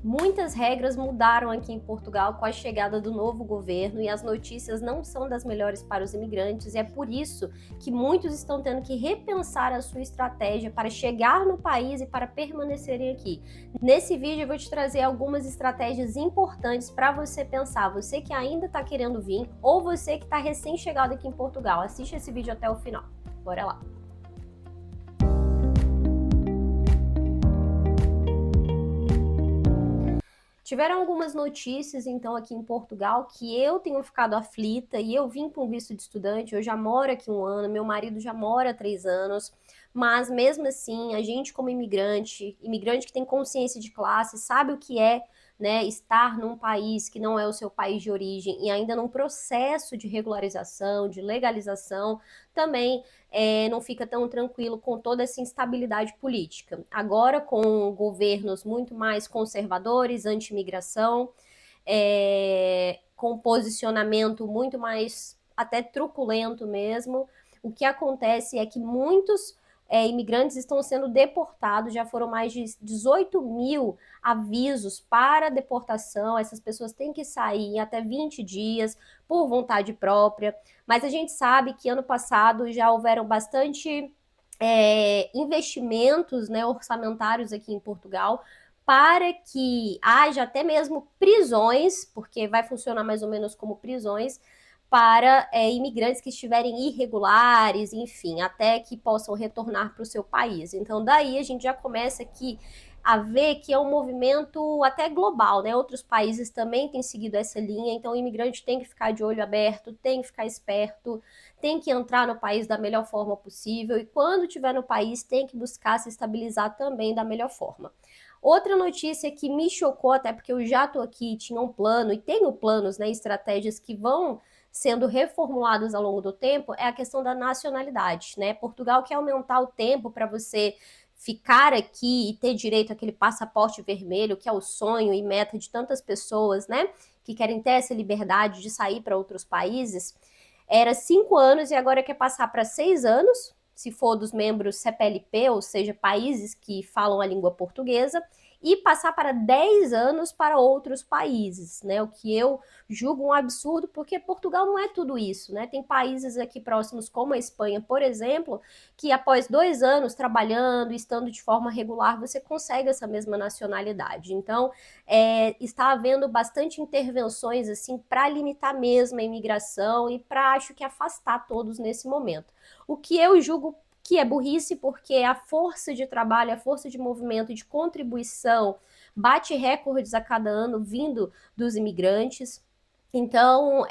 Muitas regras mudaram aqui em Portugal com a chegada do novo governo e as notícias não são das melhores para os imigrantes, e é por isso que muitos estão tendo que repensar a sua estratégia para chegar no país e para permanecerem aqui. Nesse vídeo eu vou te trazer algumas estratégias importantes para você pensar, você que ainda está querendo vir ou você que está recém-chegado aqui em Portugal. Assiste esse vídeo até o final. Bora lá! Tiveram algumas notícias, então, aqui em Portugal, que eu tenho ficado aflita, e eu vim com visto de estudante, eu já moro aqui 1 ano, meu marido já mora há 3 anos, mas mesmo assim, a gente como imigrante que tem consciência de classe, sabe o que é, né, estar num país que não é o seu país de origem e ainda num processo de regularização, de legalização, também não fica tão tranquilo com toda essa instabilidade política. Agora, com governos muito mais conservadores, anti-imigração, com posicionamento muito mais até truculento mesmo, o que acontece é que muitos imigrantes estão sendo deportados, já foram mais de 18 mil avisos para deportação, essas pessoas têm que sair em até 20 dias por vontade própria, mas a gente sabe que ano passado já houveram bastante investimentos, né, orçamentários aqui em Portugal para que haja até mesmo prisões, porque vai funcionar mais ou menos como prisões, para imigrantes que estiverem irregulares, enfim, até que possam retornar para o seu país. Então, daí a gente já começa aqui a ver que é um movimento até global, né? Outros países também têm seguido essa linha, então o imigrante tem que ficar de olho aberto, tem que ficar esperto, tem que entrar no país da melhor forma possível e quando estiver no país tem que buscar se estabilizar também da melhor forma. Outra notícia que me chocou, até porque eu já estou aqui, tinha um plano e tenho planos, né, estratégias que vão sendo reformulados ao longo do tempo, é a questão da nacionalidade, né? Portugal quer aumentar o tempo para você ficar aqui e ter direito àquele passaporte vermelho, que é o sonho e meta de tantas pessoas, né? Que querem ter essa liberdade de sair para outros países. Era 5 anos e agora quer passar para 6 anos, se for dos membros CPLP, ou seja, países que falam a língua portuguesa, e passar para 10 anos para outros países, né? O que eu julgo um absurdo, porque Portugal não é tudo isso, né? Tem países aqui próximos, como a Espanha, por exemplo, que após 2 anos trabalhando, estando de forma regular, você consegue essa mesma nacionalidade. Então, está havendo bastante intervenções assim para limitar mesmo a imigração e para, acho que, afastar todos nesse momento. O que eu julgo que é burrice, porque a força de trabalho, a força de movimento, de contribuição, bate recordes a cada ano vindo dos imigrantes. Então,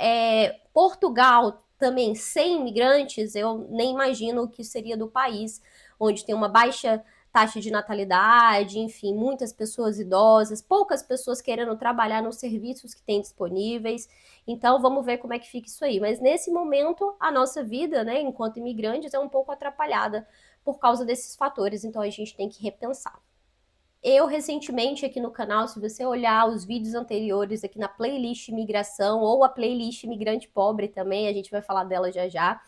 Portugal também sem imigrantes, eu nem imagino o que seria do país, onde tem uma baixa taxa de natalidade, enfim, muitas pessoas idosas, poucas pessoas querendo trabalhar nos serviços que tem disponíveis. Então, vamos ver como é que fica isso aí. Mas nesse momento, a nossa vida, né, enquanto imigrantes, é um pouco atrapalhada por causa desses fatores. Então, a gente tem que repensar. Eu recentemente aqui no canal, se você olhar os vídeos anteriores aqui na playlist imigração ou a playlist imigrante pobre também, a gente vai falar dela já já,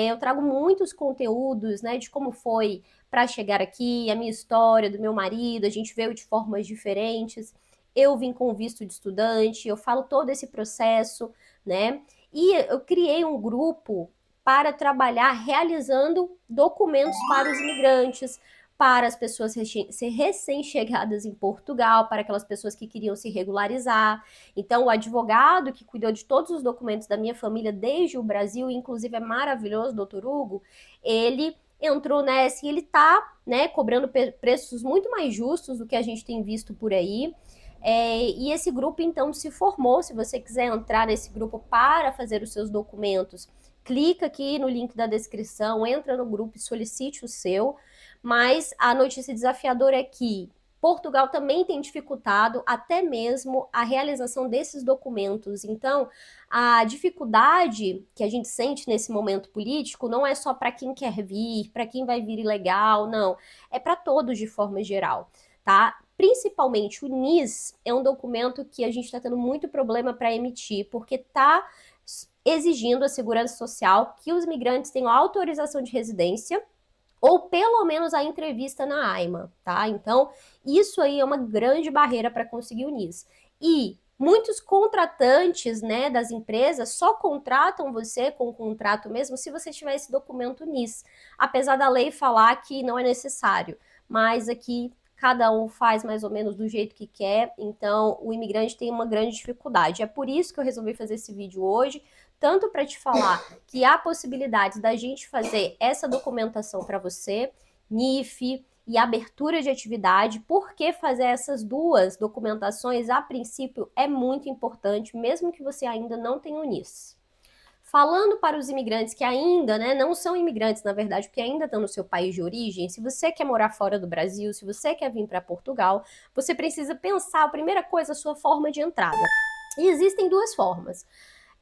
eu trago muitos conteúdos, né, de como foi para chegar aqui, a minha história, do meu marido, a gente veio de formas diferentes, eu vim com visto de estudante, eu falo todo esse processo, né, e eu criei um grupo para trabalhar realizando documentos para os imigrantes, para as pessoas recém-chegadas em Portugal, para aquelas pessoas que queriam se regularizar. Então, o advogado que cuidou de todos os documentos da minha família desde o Brasil, inclusive é maravilhoso, doutor Hugo, ele entrou nessa e ele está, né, cobrando preços muito mais justos do que a gente tem visto por aí. E esse grupo, então, se formou. Se você quiser entrar nesse grupo para fazer os seus documentos, clica aqui no link da descrição, entra no grupo e solicite o seu. Mas a notícia desafiadora é que Portugal também tem dificultado até mesmo a realização desses documentos. Então, a dificuldade que a gente sente nesse momento político não é só para quem quer vir, para quem vai vir ilegal, não. É para todos de forma geral, tá? Principalmente o NIS é um documento que a gente está tendo muito problema para emitir, porque está exigindo a segurança social que os imigrantes tenham autorização de residência, ou pelo menos a entrevista na AIMA, tá? Então, isso aí é uma grande barreira para conseguir o NIS. E muitos contratantes, né, das empresas só contratam você com o contrato mesmo se você tiver esse documento NIS, apesar da lei falar que não é necessário, mas aqui cada um faz mais ou menos do jeito que quer, então o imigrante tem uma grande dificuldade. É por isso que eu resolvi fazer esse vídeo hoje, tanto para te falar que há possibilidades da gente fazer essa documentação para você, NIF e abertura de atividade, porque fazer essas duas documentações, a princípio, é muito importante, mesmo que você ainda não tenha o NIS. Falando para os imigrantes que ainda, né, não são imigrantes, na verdade, porque ainda estão no seu país de origem, se você quer morar fora do Brasil, se você quer vir para Portugal, você precisa pensar, a primeira coisa, a sua forma de entrada. E existem duas formas.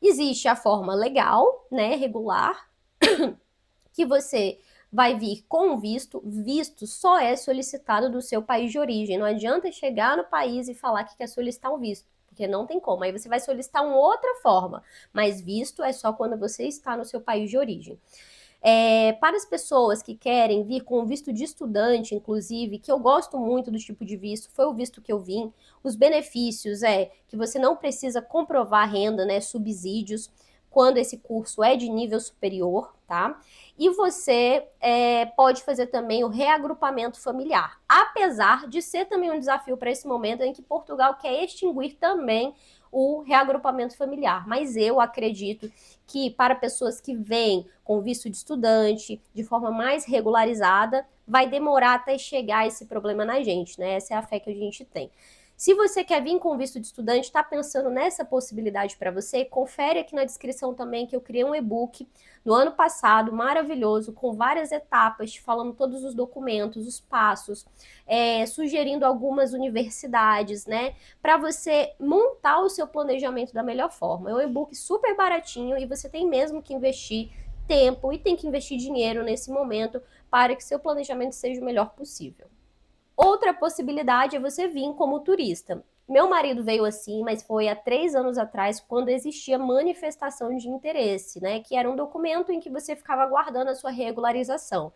Existe a forma legal, né, regular, que você vai vir com visto. Visto só é solicitado do seu país de origem. Não adianta chegar no país e falar que quer solicitar um visto, porque não tem como. Aí você vai solicitar uma outra forma, mas visto é só quando você está no seu país de origem. Para as pessoas que querem vir com visto de estudante, inclusive, que eu gosto muito do tipo de visto, foi o visto que eu vim. Os benefícios é que você não precisa comprovar renda, né, subsídios, quando esse curso é de nível superior, tá? E você pode fazer também o reagrupamento familiar, apesar de ser também um desafio para esse momento em que Portugal quer extinguir também o reagrupamento familiar. Mas eu acredito que para pessoas que vêm com visto de estudante, de forma mais regularizada, vai demorar até chegar esse problema na gente, né? Essa é a fé que a gente tem. Se você quer vir com visto de estudante, está pensando nessa possibilidade para você, confere aqui na descrição também que eu criei um e-book no ano passado, maravilhoso, com várias etapas, falando todos os documentos, os passos, sugerindo algumas universidades, né, para você montar o seu planejamento da melhor forma. É um e-book super baratinho e você tem mesmo que investir tempo e tem que investir dinheiro nesse momento para que seu planejamento seja o melhor possível. Outra possibilidade é você vir como turista. Meu marido veio assim, mas foi há 3 anos atrás, quando existia manifestação de interesse, né? Que era um documento em que você ficava aguardando a sua regularização.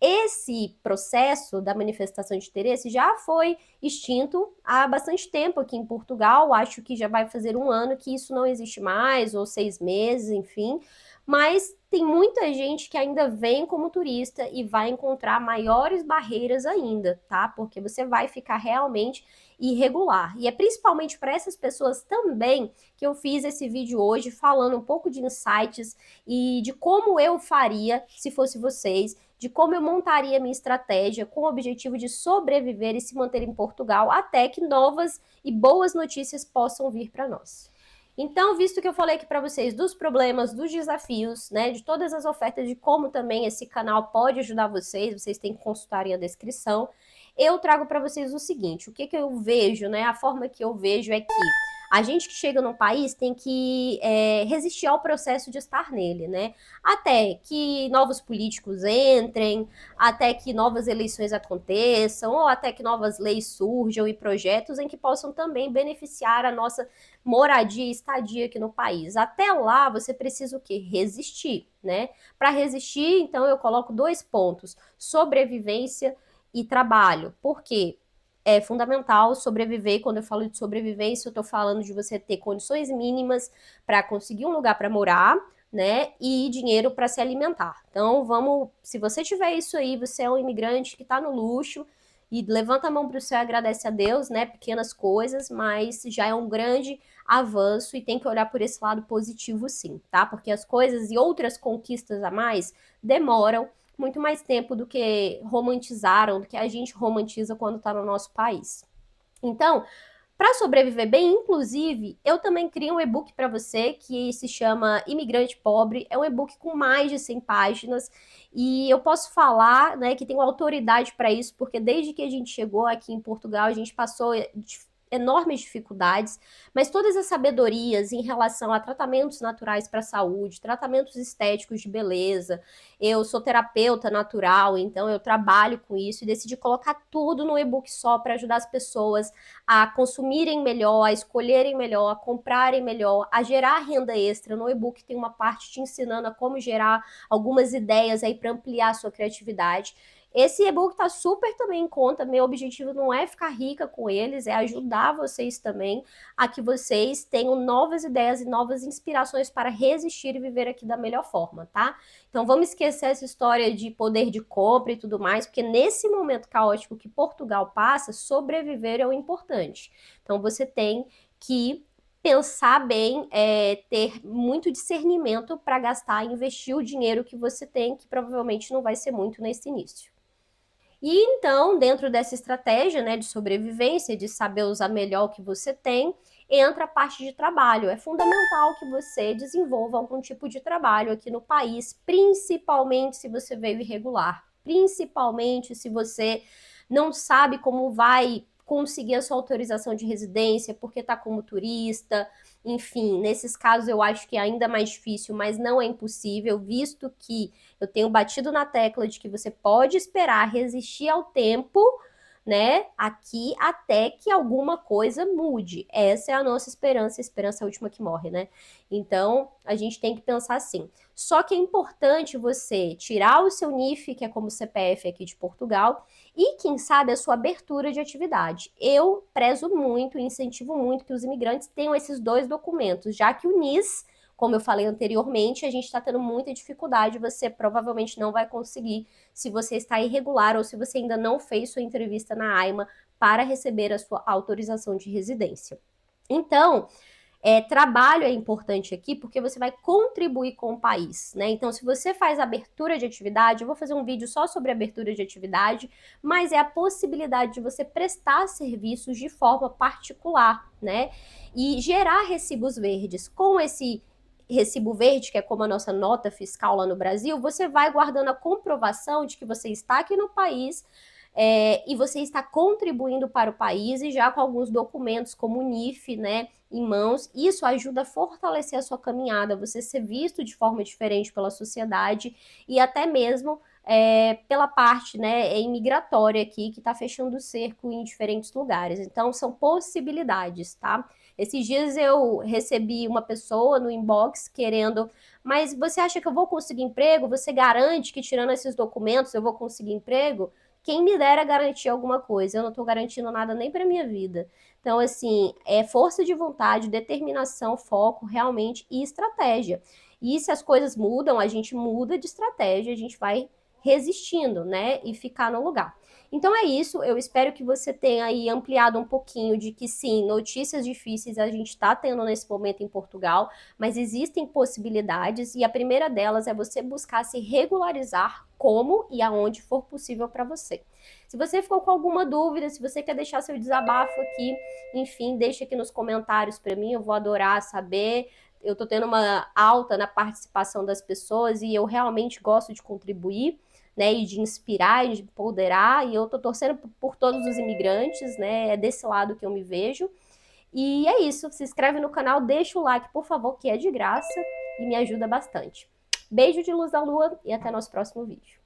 Esse processo da manifestação de interesse já foi extinto há bastante tempo aqui em Portugal. Acho que já vai fazer 1 ano que isso não existe mais, ou 6 meses, enfim. Mas tem muita gente que ainda vem como turista e vai encontrar maiores barreiras ainda, tá? Porque você vai ficar realmente irregular. E é principalmente para essas pessoas também que eu fiz esse vídeo hoje, falando um pouco de insights e de como eu faria se fosse vocês, de como eu montaria minha estratégia com o objetivo de sobreviver e se manter em Portugal até que novas e boas notícias possam vir para nós. Então, visto que eu falei aqui para vocês dos problemas, dos desafios, né, de todas as ofertas, de como também esse canal pode ajudar vocês têm que consultar a descrição, eu trago para vocês o seguinte, o que eu vejo, né, a forma que eu vejo é que a gente que chega num país tem que resistir ao processo de estar nele, né? Até que novos políticos entrem, até que novas eleições aconteçam, ou até que novas leis surjam e projetos em que possam também beneficiar a nossa moradia e estadia aqui no país. Até lá, você precisa o quê? Resistir, né? Para resistir, então, eu coloco 2 pontos: sobrevivência e trabalho. Por quê? É fundamental sobreviver. Quando eu falo de sobrevivência, eu estou falando de você ter condições mínimas para conseguir um lugar para morar, né? E dinheiro para se alimentar. Então, vamos. Se você tiver isso aí, você é um imigrante que está no luxo e levanta a mão para o céu e agradece a Deus, né? Pequenas coisas, mas já é um grande avanço e tem que olhar por esse lado positivo, sim, tá? Porque as coisas e outras conquistas a mais demoram muito mais tempo do que romantizaram, do que a gente romantiza quando está no nosso país. Então, para sobreviver bem, inclusive, eu também criei um e-book para você que se chama Imigrante Pobre. É um e-book com mais de 100 páginas e eu posso falar, né, que tenho autoridade para isso, porque desde que a gente chegou aqui em Portugal, a gente passou enormes dificuldades, mas todas as sabedorias em relação a tratamentos naturais para a saúde, tratamentos estéticos de beleza, eu sou terapeuta natural, então eu trabalho com isso e decidi colocar tudo no e-book só para ajudar as pessoas a consumirem melhor, a escolherem melhor, a comprarem melhor, a gerar renda extra. No e-book tem uma parte te ensinando a como gerar algumas ideias aí para ampliar a sua criatividade. Esse e-book tá super também em conta. Meu objetivo não é ficar rica com eles, é ajudar vocês também a que vocês tenham novas ideias e novas inspirações para resistir e viver aqui da melhor forma, tá? Então vamos esquecer essa história de poder de compra e tudo mais, porque nesse momento caótico que Portugal passa, sobreviver é o importante. Então você tem que pensar bem, ter muito discernimento para gastar e investir o dinheiro que você tem, que provavelmente não vai ser muito nesse início. E então, dentro dessa estratégia, né, de sobrevivência, de saber usar melhor o que você tem, entra a parte de trabalho. É fundamental que você desenvolva algum tipo de trabalho aqui no país, principalmente se você veio irregular, principalmente se você não sabe como vai conseguir a sua autorização de residência, porque está como turista, enfim, nesses casos eu acho que é ainda mais difícil, mas não é impossível, visto que eu tenho batido na tecla de que você pode esperar, resistir ao tempo, né, aqui até que alguma coisa mude. Essa é a nossa esperança, a esperança é a última que morre, né? Então, a gente tem que pensar assim. Só que é importante você tirar o seu NIF, que é como CPF aqui de Portugal, e, quem sabe, a sua abertura de atividade. Eu prezo muito e incentivo muito que os imigrantes tenham esses dois documentos, já que o NIS, como eu falei anteriormente, a gente está tendo muita dificuldade, você provavelmente não vai conseguir se você está irregular ou se você ainda não fez sua entrevista na AIMA para receber a sua autorização de residência. Então, trabalho é importante aqui porque você vai contribuir com o país, né? Então, se você faz abertura de atividade, eu vou fazer um vídeo só sobre abertura de atividade, mas é a possibilidade de você prestar serviços de forma particular, né? E gerar recibos verdes. Com esse recibo verde, que é como a nossa nota fiscal lá no Brasil, você vai guardando a comprovação de que você está aqui no país, e você está contribuindo para o país e já com alguns documentos como o NIF, né, em mãos. Isso ajuda a fortalecer a sua caminhada, você ser visto de forma diferente pela sociedade e até mesmo pela parte, né, imigratória aqui, que está fechando o cerco em diferentes lugares. Então, são possibilidades, tá? Esses dias eu recebi uma pessoa no inbox querendo, mas você acha que eu vou conseguir emprego? Você garante que tirando esses documentos eu vou conseguir emprego? Quem me dera garantir alguma coisa, eu não estou garantindo nada nem para minha vida. Então, assim, é força de vontade, determinação, foco, realmente, e estratégia. E se as coisas mudam, a gente muda de estratégia, a gente vai resistindo, né, e ficar no lugar. Então é isso, eu espero que você tenha aí ampliado um pouquinho de que sim, notícias difíceis a gente está tendo nesse momento em Portugal, mas existem possibilidades e a primeira delas é você buscar se regularizar como e aonde for possível para você. Se você ficou com alguma dúvida, se você quer deixar seu desabafo aqui, enfim, deixa aqui nos comentários para mim, eu vou adorar saber. Eu tô tendo uma alta na participação das pessoas e eu realmente gosto de contribuir, né, e de inspirar e de empoderar, e eu tô torcendo por todos os imigrantes, né, é desse lado que eu me vejo. E é isso, se inscreve no canal, deixa o like, por favor, que é de graça e me ajuda bastante. Beijo de luz da lua e até nosso próximo vídeo.